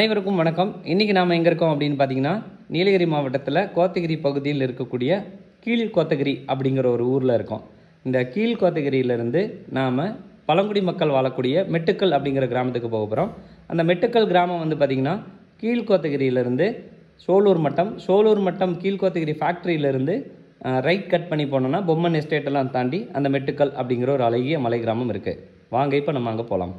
அனைவருக்கும் வணக்கம். இன்றைக்கி நாம் எங்கே இருக்கோம் அப்படின்னு பார்த்தீங்கன்னா, நீலகிரி மாவட்டத்தில் கோத்தகிரி பகுதியில் இருக்கக்கூடிய கீழ் கோத்தகிரி அப்படிங்கிற ஒரு ஊரில் இருக்கோம். இந்த கீழ் கோத்தகிரியிலேருந்து நாம் பழங்குடி மக்கள் வாழக்கூடிய மெட்டுக்கல் அப்படிங்கிற கிராமத்துக்கு போக போகிறோம். அந்த மெட்டுக்கல் கிராமம் வந்து பார்த்திங்கன்னா கீழ் கோத்தகிரியிலேருந்து சோலூர் மட்டம் கீழ் கோத்தகிரி ஃபேக்ட்ரியிலேருந்து ரைட் கட் பண்ணி போனோன்னா பொம்மன் எஸ்டேட்டெல்லாம் தாண்டி அந்த மெட்டுக்கல் அப்படிங்கிற ஒரு அழகிய மலை கிராமம் இருக்குது. வாங்க இப்போ நம்ம அங்கே போகலாம்.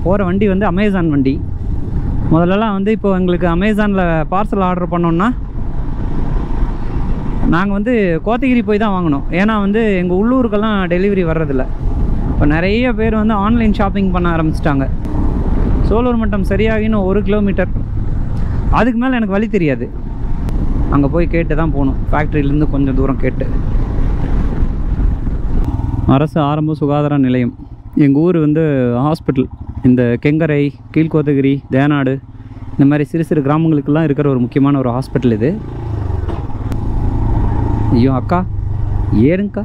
போகிற வண்டி வந்து அமேசான் வண்டி. முதல்லலாம் வந்து இப்போ எங்களுக்கு அமேசானில் பார்சல் ஆர்டர் பண்ணோன்னா நாங்கள் வந்து கோத்தகிரி போய் தான் வாங்கணும். ஏன்னா வந்து எங்கள் உள்ளூருக்கெல்லாம் டெலிவரி வர்றதில்ல. இப்போ நிறைய பேர் வந்து ஆன்லைன் ஷாப்பிங் பண்ண ஆரம்பிச்சிட்டாங்க. சோலூர் மட்டம் சரியாக இன்னும் 1 கிலோமீட்டர், அதுக்கு மேலே எனக்கு வழி தெரியாது. அங்கே போய் கேட்டு தான் போகணும். ஃபேக்ட்ரியிலேருந்து கொஞ்சம் தூரம் கேட்டு. அரசு ஆரம்ப சுகாதார நிலையம். எங்கள் ஊர் வந்து ஹாஸ்பிட்டல். இந்த கெங்கரை, கீழ்கோத்தகிரி, தேனாடு இந்த மாதிரி சிறு சிறு கிராமங்களுக்கெல்லாம் இருக்கிற ஒரு முக்கியமான ஒரு ஹாஸ்பிட்டல் இது. ஐயோ அக்கா ஏறுங்கக்கா.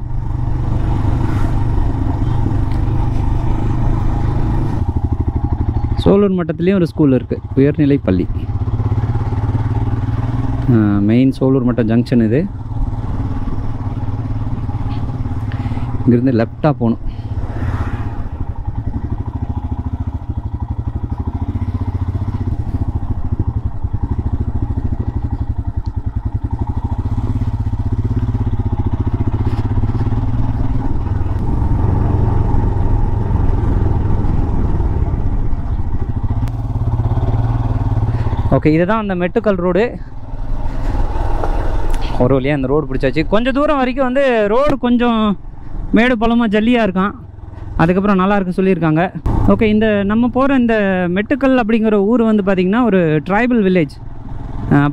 சோலூர் மட்டத்துலேயும் ஒரு ஸ்கூல் இருக்குது, உயர்நிலை பள்ளி. மெயின் சோலூர் மட்டம் ஜங்ஷன் இது. இங்கேருந்து லெஃப்டாக போகணும். ஓகே, இதுதான் அந்த மெட்டுக்கல் ரோடு. ஒரு வழியாக அந்த ரோடு பிடிச்சாச்சு. கொஞ்சம் தூரம் வரைக்கும் வந்து ரோடு கொஞ்சம் மேடு பள்ளமாக ஜல்லியாக இருக்கான். அதுக்கப்புறம் நல்லா இருக்கு சொல்லியிருக்காங்க. ஓகே, இந்த நம்ம போகிற இந்த மெட்டுக்கல் அப்படிங்கிற ஊர் வந்து பார்த்திங்கன்னா ஒரு ட்ரைபல் வில்லேஜ்.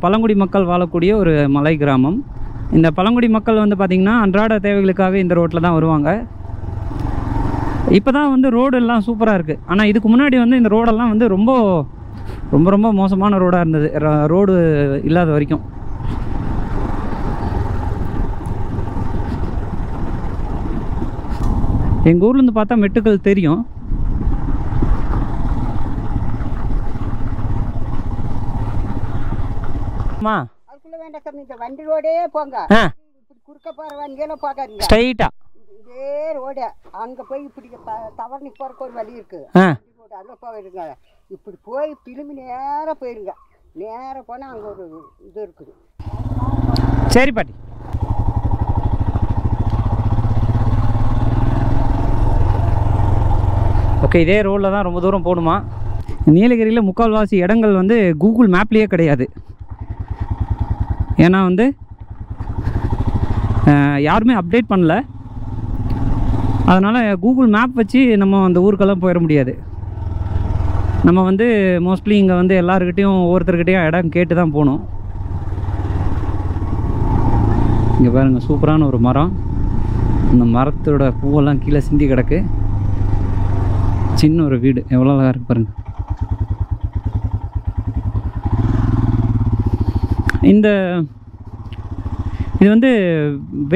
பழங்குடி மக்கள் வாழக்கூடிய ஒரு மலை கிராமம். இந்த பழங்குடி மக்கள் வந்து பார்த்திங்கன்னா அன்றாட தேவைகளுக்காக இந்த ரோட்டில் தான் வருவாங்க. இப்போ தான் வந்து ரோடு எல்லாம் சூப்பராக இருக்குது. ஆனால் இதுக்கு முன்னாடி வந்து இந்த ரோடெல்லாம் வந்து ரொம்ப ரொம்ப ரொம்ப மோசமான ரோடாக இருந்தது, ரோடு இல்லாத வரைக்கும். எங்கள் ஊர்லேருந்து பார்த்தா மெட்டுக்கல் தெரியும். அதுக்குள்ள வேண்டாம் சாமி, இந்த வண்டி ரோடே போங்க. இப்படி குறுக்க போற வண்டியெல்லாம் போகாதீங்க, ஸ்ட்ரைட்டா இதே ரோடு. அங்க போய் இப்படி தவறி போறக்கு ஒரு வழி இருக்கு, ரோடு அதில் போயிடுங்க. இப்படி போய் திரும்பி நேராக போயிருங்க. நேராக போனால் அங்கே ஒரு இது இருக்குது. சரி பாட்டி. ஓகே, இதே ரோடில் தான் ரொம்ப தூரம் போகணுமா. நீலகிரியில் முக்கால்வாசி இடங்கள் வந்து கூகுள் மேப்லேயே கிடையாது. ஏன்னா வந்து யாருமே அப்டேட் பண்ணல. அதனால் கூகுள் மேப் வச்சு நம்ம அந்த ஊருக்கெல்லாம் போயிட முடியாது. நம்ம வந்து மோஸ்ட்லி இங்கே வந்து எல்லாருக்கிட்டையும் ஒவ்வொருத்தர்கிட்டையும் இடம் கேட்டு தான் போகணும். இங்கே பாருங்கள், சூப்பரான ஒரு மரம். அந்த மரத்தோட பூவெல்லாம் கீழே சிந்தி கிடக்கு. சின்ன ஒரு வீடு, எவ்வளோ அழகாக இருக்கு பாருங்கள். இது வந்து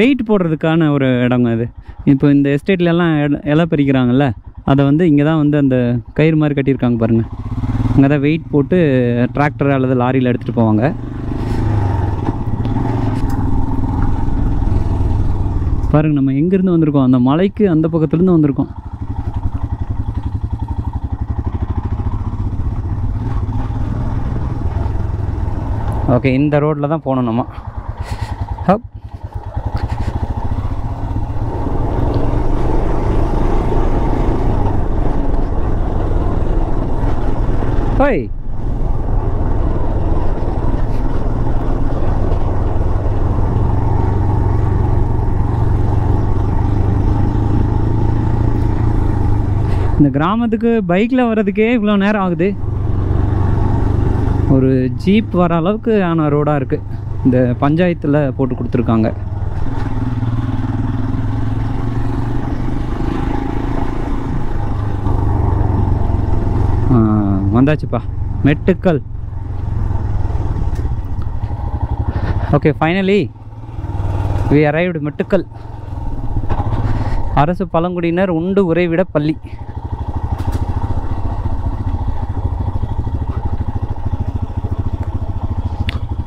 வெயிட் போடுறதுக்கான ஒரு இடங்க இது. இப்போ இந்த எஸ்டேட்லலாம் இலை பறிக்கிறாங்கல்ல, அதை வந்து இங்கே தான் வந்து அந்த கயிறு மாதிரி கட்டியிருக்காங்க பாருங்கள். அங்கே தான் வெயிட் போட்டு டிராக்டர் அல்லது லாரியில் எடுத்துகிட்டு போவாங்க. பாருங்கள், நம்ம எங்கேருந்து வந்திருக்கோம், அந்த மலைக்கு அந்த பக்கத்துலேருந்து வந்திருக்கோம். ஓகே, இந்த ரோட்டில் தான் போகணும் நம்ம. ஹப் ஹோய். இந்த கிராமத்துக்கு பைக்கில் வர்றதுக்கே இவ்வளோ நேரம் ஆகுது. ஒரு ஜீப் வர அளவுக்கு ஆன ரோடாக இருக்குது. இந்த பஞ்சாயத்தில் போட்டு கொடுத்துருக்காங்க. வந்தாச்சுப்பா Mettukkal. Okay, finally we arrived Mettukkal. அரசு பழங்குடியினர் உண்டு உறைவிட பள்ளி.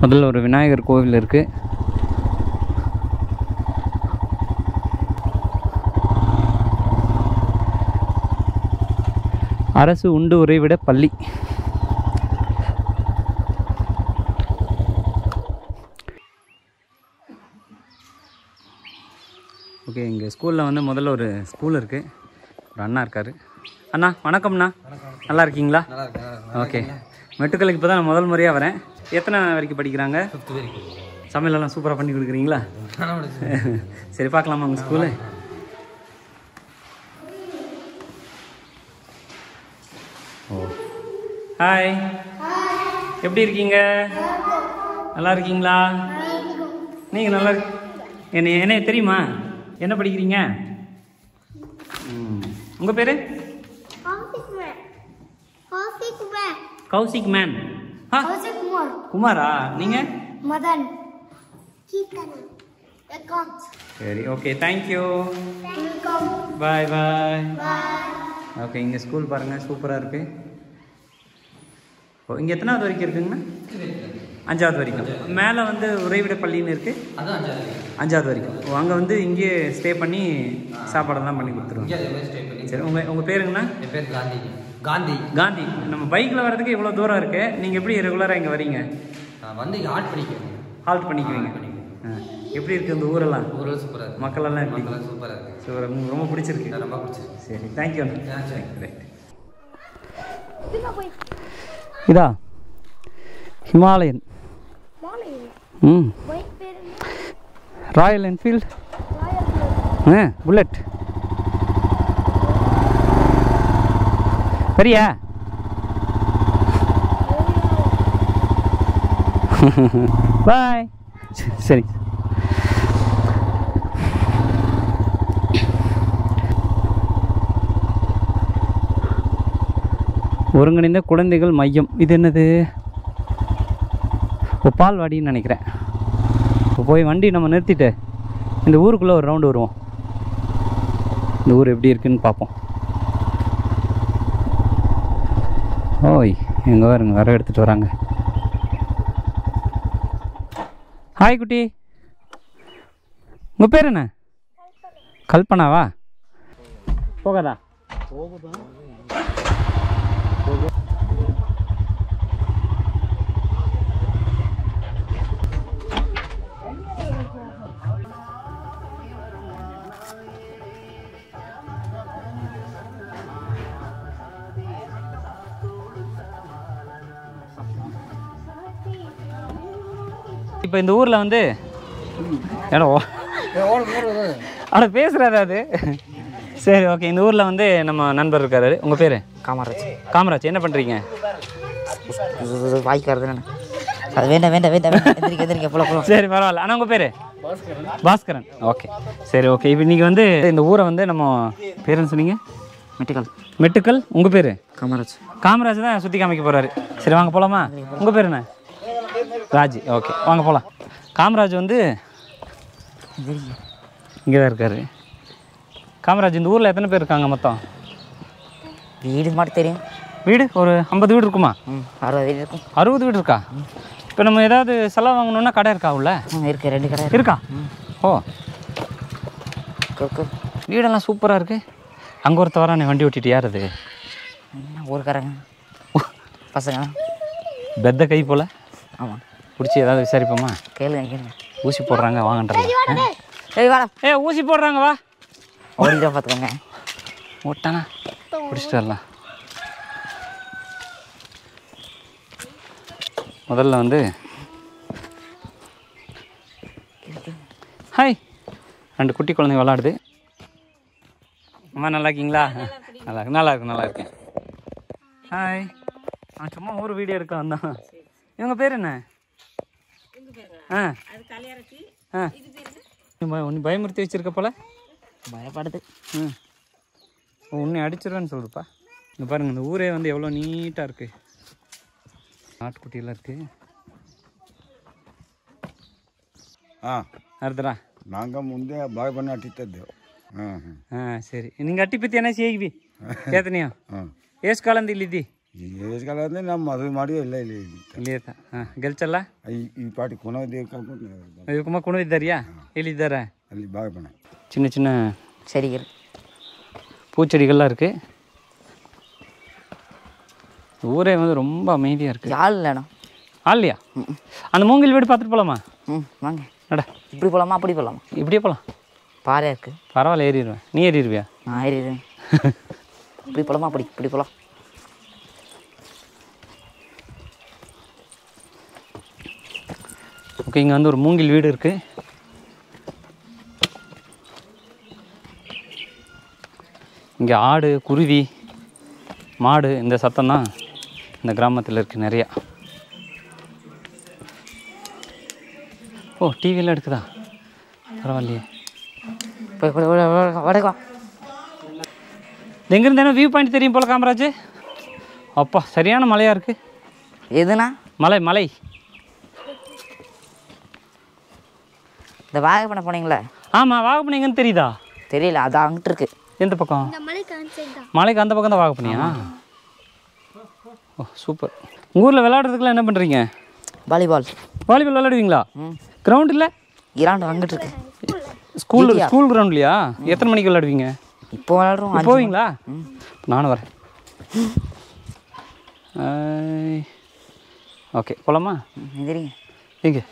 முதல்ல ஒரு விநாயகர் கோவில் இருக்குது. அரசு உண்டு உறைவிட பள்ளி. ஓகே, எங்கள் ஸ்கூலில் வந்து முதல்ல ஒரு ஸ்கூல் இருக்குது. ஒரு அண்ணா இருக்கார். அண்ணா வணக்கம்ண்ணா. நல்லா இருக்கீங்களா? ஓகே, மெட்டுக்கலுக்கு இப்போ தான் நான் முதல் முறையாக வரேன். எத்தனை வரைக்கும் படிக்கிறாங்க? 5th வரைக்கும். சமையலெல்லாம் சூப்பராக பண்ணி கொடுக்குறீங்களா? சரி, பார்க்கலாமா உங்கள் ஸ்கூலு? ஓ, ஹாய், எப்படி இருக்கீங்க? நல்லா இருக்கீங்களா? நீங்கள் நல்லா என்ன தெரியுமா? என்ன படிக்கிறீங்க? உங்கள் பேர்? கௌசிக் மேன். குமாரா? நீங்கள்? மதன். சரி, ஓகே, தேங்க்யூ, பாய் பாய். ஓகே, இங்கே ஸ்கூல் பாருங்கள், சூப்பராக இருக்குது. ஓ, இங்கே எத்தனாவது வரைக்கும் இருக்குங்கண்ணா? 5வது வரைக்கும். மேலே வந்து உறைவிட பள்ளின்னு இருக்குது, 5வது வரைக்கும். ஓ, அங்கே வந்து இங்கேயே ஸ்டே பண்ணி சாப்பாடெல்லாம் பண்ணி கொடுத்துருவோம். சரி, உங்கள் பேருங்கண்ணா? என் பேர் காந்தி. காந்தி. காந்தி. நம்ம பைக்கில் வர்றதுக்கு இவ்வளோ தூரம் இருக்குது. நீங்கள் எப்படி ரெகுலராக இங்கே வரீங்க? நான் வந்து இங்கே ஹால்ட் பண்ணிக்குவீங்க. எப்படி இருக்குது இந்த ஊரெல்லாம்? ஊரெல்லாம் சூப்பராக இருக்குது. மக்களெல்லாம் எப்படி? மக்கள்லாம் சூப்பராக இருக்குது. சூப்பராக. உங்களுக்கு ரொம்ப பிடிச்சிருக்கு? ரொம்ப பிடிச்சிருக்கு. சரி, தேங்க்யூ. ரைட். இதா ஹிமாலயன். Royal Enfield bullet. சரியா? பாய். சரி, ஒருங்கிணைந்த குழந்தைகள் மையம். இது என்னது? பால்வாடின்னு நினைக்கிறேன். இப்போ போய் வண்டி நம்ம நிறுத்திட்டு இந்த ஊருக்குள்ளே ஒரு ரவுண்டு வருவோம். இந்த ஊர் எப்படி இருக்குன்னு பார்ப்போம். ஓய், எங்கே வருங்க, வர எடுத்துகிட்டு வராங்க. ஹாய் குட்டி, உங்கள் பேர் என்ன? கல்பனாவா? போகாதா? இப்போ இந்த ஊரில் வந்து ஏடோ அட பேசுகிறாரு அது. சரி, ஓகே. இந்த ஊரில் வந்து நம்ம நண்பர் இருக்காரு. உங்கள் பேர்? காமராஜ். காமராஜ். என்ன பண்ணுறீங்க? வாய்க்காரது அது வேண்டாம் வேண்டாம் வேண்டாம் எந்திரிக்க எந்திரிக்க போல. சரி, பரவாயில்ல. ஆனால் உங்கள் பேர்? பாஸ்கரன். ஓகே, சரி, ஓகே. இப்போ இன்றைக்கி வந்து இந்த ஊரை வந்து நம்ம பேருன்னு சொன்னீங்க? மெட்டுக்கல். மெட்டுக்கல். உங்கள் பேர்? காமராஜ். காமராஜ் தான் சுற்றி காமிக்க போகிறாரு. சரி, வாங்க போகலாமா? உங்கள் பேர் என்ன? ராஜி. ஓகே, வாங்க போகலாம். காமராஜ் வந்து இங்கே தான் இருக்கார். காமராஜ், இந்த ஊரில் எத்தனை பேர் இருக்காங்க மொத்தம்? வீடு மட்டும் தெரியும். வீடு ஒரு 50 வீடு இருக்குமா? 60 வீடு இருக்கும். 60 வீடு இருக்கா? இப்போ நம்ம ஏதாவது செலவு வாங்கணுன்னா கடை இருக்கா உள்ள? இருக்கு, 2 கடை இருக்கா? ஓ, வீடெல்லாம் சூப்பராக இருக்குது. அங்கே ஒருத்த வரானே வண்டி ஓட்டிட்டு, யார் அது? ஊருக்காரங்க பசங்க. பெத்த கை போல். ஆமாம், பிடிச்சி ஏதாவது விசாரிப்போமா? கேளுங்க. ஊசி போடுறாங்க, வாங்கன்றா. ஏய் வாடா. ஊசி போடுறாங்க, வா. ஓடிதான் பார்த்துக்கோங்க. ஓட்டானா பிடிச்சிட்டு வரலாம். முதல்ல வந்து ஹாய், 2 குட்டி குழந்தைங்க விளாடுது. அம்மா நல்லா இருக்கீங்களா? நல்லா இருக்கேன். ஹாய். நான் சும்மா ஒரு வீடியோ எடுக்க வந்தான். இவங்க பேர் என்ன? ஒன்று பயமுறுத்தி வச்சிருக்க போல. பயப்படுது. உன்னை அடிச்சிருவேன்னு சொல்லுப்பா. இங்கே பாருங்கள், இந்த ஊரே வந்து எவ்வளோ நீட்டாக இருக்குது. நாட்டுக்குட்டியெல்லாம் இருக்குது. ಅರ್ಧರಾ ನಂಗೆ ಮುಂದೆ ಬಾಯ್ ಬಣ್ಣ ಅಟ್ಟಿತ್ತದ್ದು. ಸರಿ ನಿಂಗೆ ಅಟ್ಟಿ ಪಿತ್ತಿ ಏನ ಸೇಗಿ ಕೇಳ್ತೀನಿ. ಎಷ್ಟು ಕಾಲ ಅಂತ ಇಲ್ಲಿದ್ದಿ? ಎಷ್ಟು ಕಾಲ ಅಂದರೆ ನಮ್ಮ ಮದುವೆ ಮಾಡಿ ಎಲ್ಲ ಇಲ್ಲಿ ಇಲ್ಲಿ ಆಯ್ತಾ? ಗೆಲ್ಚಲ್ಲ ಈ ಪಾಟಿ ಕುಮ ಕುಣಿದ್ದಾರಿಯಾ? ಇಲ್ಲಿದ್ದಾರ? ಅಲ್ಲಿ ಬಾಯ್ ಬಣ್ಣ சின்ன சின்ன செடிகள், பூச்செடிகள்லாம் இருக்குது. ஊரே வந்து ரொம்ப அமைதியாக இருக்குது. ஆள் இல்லைண்ணா. ஆள்லையா? அந்த மூங்கில் வீடு பார்த்துட்டு போகலாமா? வாங்க. அட, இப்படி போகலாமா அப்படி போகலாமா? இப்படியே போகலாம். பாறையாக இருக்குது. பரவாயில்ல, ஏறிடுவேன். நீ ஏறிடுவியா? நான் ஏறிடுவேன். இப்படி போகலாமா இப்படி போகலாம். ஓகே, இங்கே வந்து ஒரு மூங்கில் வீடு இருக்குது. இங்கே ஆடு, குருவி, மாடு இந்த சத்தம் தான் இந்த கிராமத்தில் இருக்குது நிறையா. ஓ, டிவியெல்லாம் எடுக்குதா? பரவாயில்லையே. வடக்கா எங்கேருந்து என்ன வியூ பாயிண்ட் தெரியும் போல காமராஜ்? அப்பா, சரியான மலையாக இருக்குது. எதுண்ணா? மலை. இந்த வாகப்பண்ண போனீங்களே? ஆமாம், வாகப்பண்ணி எங்கன்னு தெரியுதா? தெரியல, அது அங்கிட்டு இருக்கு. எந்த பக்கம்? மலைக்கு அந்த பக்கம் தான் வாகப்பண்ணியா? ஓ, சூப்பர். உங்கள் ஊரில் விளையாடுறதுக்குலாம் என்ன பண்ணுறீங்க? வாலிபால் விளையாடுவீங்களா? கிரவுண்ட் இல்லை? கிரவுண்ட் அங்கிட்டு இருக்கு. ஸ்கூல் கிரவுண்ட்லையா? எத்தனை மணிக்கு விளையாடுவீங்க? இப்போ விளையாடுறோம். போவீங்களா? நானும் வரேன். ஓகே, போகலாமா? எந்திரிங்க. எங்கே?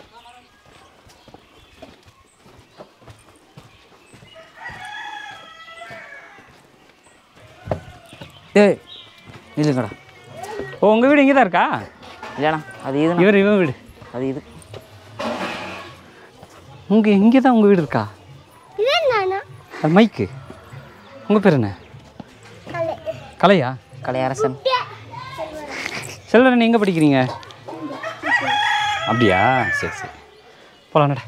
இல்லைங்கடா. ஓ, உங்கள் வீடு இங்கே தான் இருக்கா? இல்லைண்ணா, அது இது. இவன் வீடு அது இது. இங்கே தான் உங்கள் வீடு இருக்கா? அது மைக்கு. உங்கள் பேர் என்ன? கலையா? கலையரசன். செல்வரன், எங்கே படிக்கிறீங்க? அப்படியா? சரி போகலாம். நட.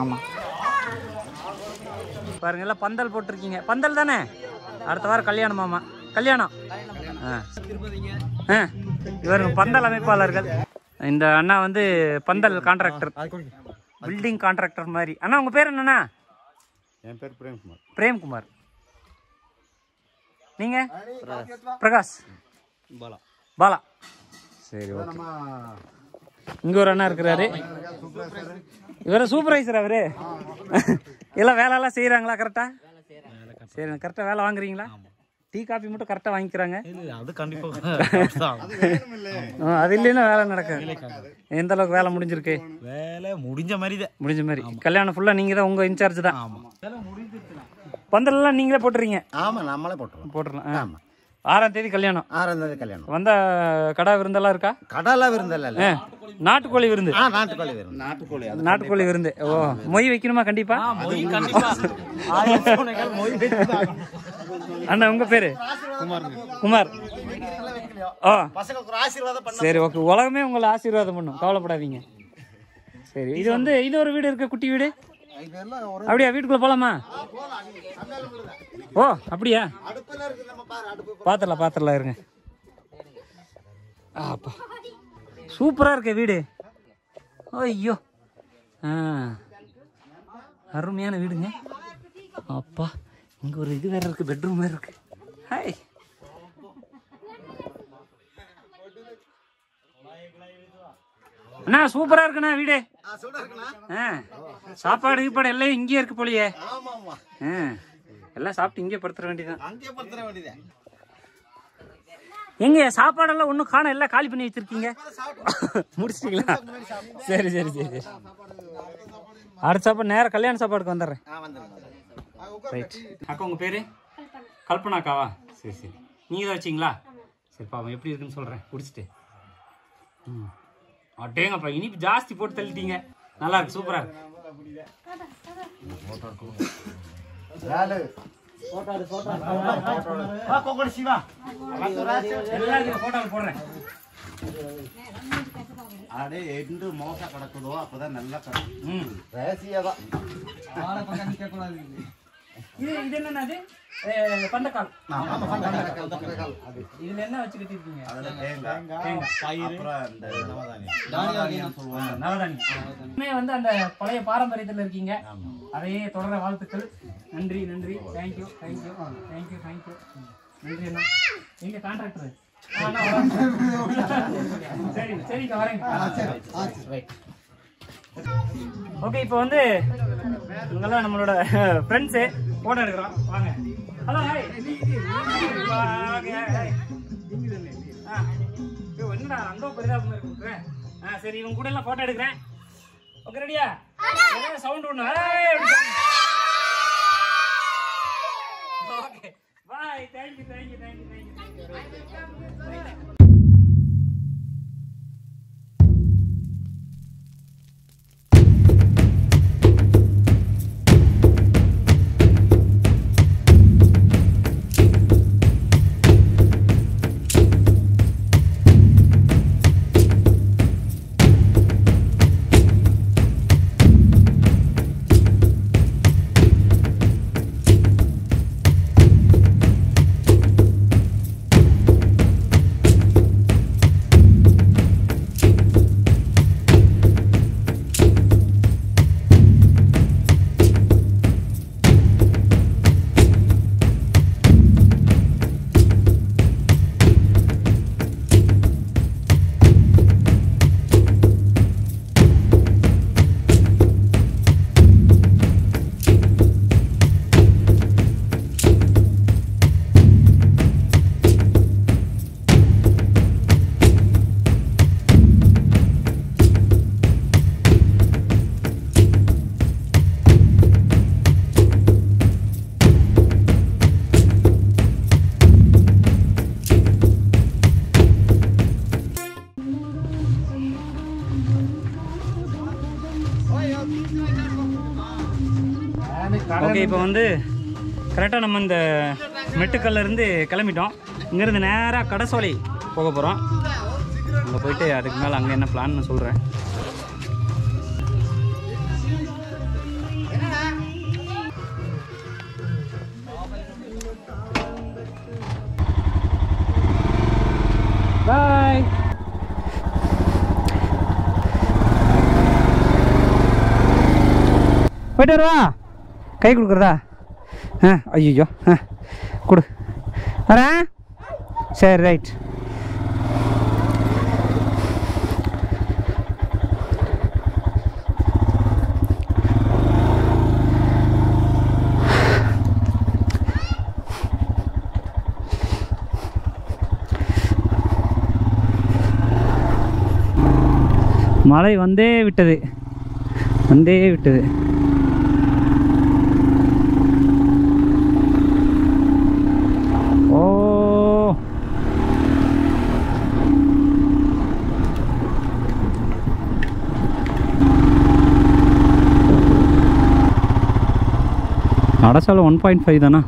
ஆமாம். பாருங்க, எல்லாம் பந்தல் போட்டிருக்கீங்க. பந்தல் தானே? அடுத்த வாரம் கல்யாணமாமா? கல்யாணம். இவருங்க பந்தல் அமைப்பாளர்கள். இந்த அண்ணா வந்து பந்தல் கான்ட்ராக்டர், பில்டிங் கான்ட்ராக்டர் மாதிரி. அண்ணா, உங்கள் பேர் என்னண்ணா? என் பேர் பிரேம்குமார். பிரேம்குமார். நீங்கள்? பிரகாஷ். பாலா. சரி, ஓகே. இங்கே ஒரு அண்ணா இருக்கிறாரு. இவரை சூப்பர்வைசர். அவரு எல்லாம் வேலையெல்லாம் செய்கிறாங்களா கரெக்டாக? சரி, கரெக்டாக வேலை வாங்குறீங்களா? டீ காஃபி மட்டும் கரெக்டாக வாங்கிக்கிறாங்க? அது கண்டிப்பாக அது இல்லைன்னா வேலை நடக்காது. எந்த அளவுக்கு வேலை முடிஞ்சிருக்கு? வேலை முடிஞ்ச மாதிரி. கல்யாணம் ஃபுல்லாக நீங்கள் தான், உங்கள் இன்சார்ஜ் தான். பந்தலெல்லாம் நீங்களே போட்டுறீங்க? ஆமாம், நம்மளே போட்டுடலாம். ஆமாம். 6ஆம் தேதி கல்யாணம். 6ஆம் தேதி கல்யாணம். வந்த கடை விருந்தெல்லாம் இருக்கா? கடலாம் விருந்தல்ல, நாட்டுக்கோழி விருந்து. நாட்டுக்கோழி விருந்து. ஓ, மொய் வைக்கணுமா? கண்டிப்பா. அண்ணா, உங்க பேரு? குமார். ஓ, சரி, ஓகே. உலகமே உங்களை ஆசீர்வாதம் பண்ணும், கவலைப்படாதீங்க. சரி, இது வந்து இது ஒரு வீடு இருக்கு, குட்டி வீடு. அப்படியா? வீட்டுக்குள்ள போலாமா? ஓ, அப்படியா? பாத்திரலாம் இருங்க. அப்பா, சூப்பராக இருக்க வீடு. ஐயோ, அருமையான வீடுங்க. அப்பா, இங்கே ஒரு இது வேறு இருக்குது, பெட்ரூம் வேறு இருக்குது. ஹாய். அண்ணா, சூப்பராக இருக்குண்ணா வீடு. சாப்பாடு கீப்பாடு எல்லாம் இங்கேயே இருக்கு போலியே. எல்லாம் சாப்பிட்டு இங்கே படுத்துற வேண்டியதான். எங்க சாப்பாடெல்லாம் ஒன்றும் காண, எல்லாம் காலி பண்ணி வச்சிருக்கீங்க. முடிச்சிட்டீங்களா? சரி. அடுத்த சாப்பாடு நேரம் கல்யாண சாப்பாடுக்கு வந்துடுறேன். ரைட். அக்கா, உங்கள் பேர்? கல்பனாக்காவா? சரி. நீங்கள் தான் வச்சிங்களா? சரி, பாவம் எப்படி இருக்குன்னு சொல்கிறேன் குடிச்சிட்டு. அட்டேங்கப்பா, இனிப்பு ஜாஸ்தி போட்டு தள்ளிட்டீங்க. நல்லா இருக்கு, சூப்பராக இருக்கு. போடுறேன். அடே எண்டு மோசா கிடக்குதோ அப்பதான் நல்லா கிடக்கும். இது என்னது? பந்தக்கால். இதுல என்ன வச்சு கட்டிருக்கீங்க? வந்து அந்த பழைய பாரம்பரியத்துல இருக்கீங்க. அதையே தொடர வாழ்த்துக்கள். நன்றி நன்றி. Thank you thank you thank you thank you. நன்றி அண்ணா. எங்க கான்ட்ராக்டர்? சரி சரிக்கா வரேங்க. ஓகே, இப்போ வந்து இவங்கெல்லாம் நம்மளோட ஃப்ரெண்ட்ஸு ஃபோட்டோ எடுக்கிறோம். வாங்க. Hello hi. என்னடா அந்த பரிதாபம் இருக்கிறேன். சரி, இவங்க கூட எல்லாம் ஃபோட்டோ எடுக்கிறேன். ஓகே, ரெடியா? சவுண்ட் ஒன்று. Okay bye. Thank you thank you thank you thank you. Okay, இப்போ வந்து கரெக்டாக நம்ம இந்த மெட்டுக்கல்லேருந்து கிளம்பிட்டோம். இங்கேருந்து நேராக கடைசோலை போக போகிறோம். அங்கே போயிட்டு அதுக்கு மேலே அங்கே என்ன பிளான்னு சொல்கிறேன். பாய். போயிட்டு வருவா. கை கொடுக்குறதா? ஐயோ கொடு. வரேன். சரி, ரைட். மழை வந்தே விட்டது. ஓ, அடசால 1.5 தானா?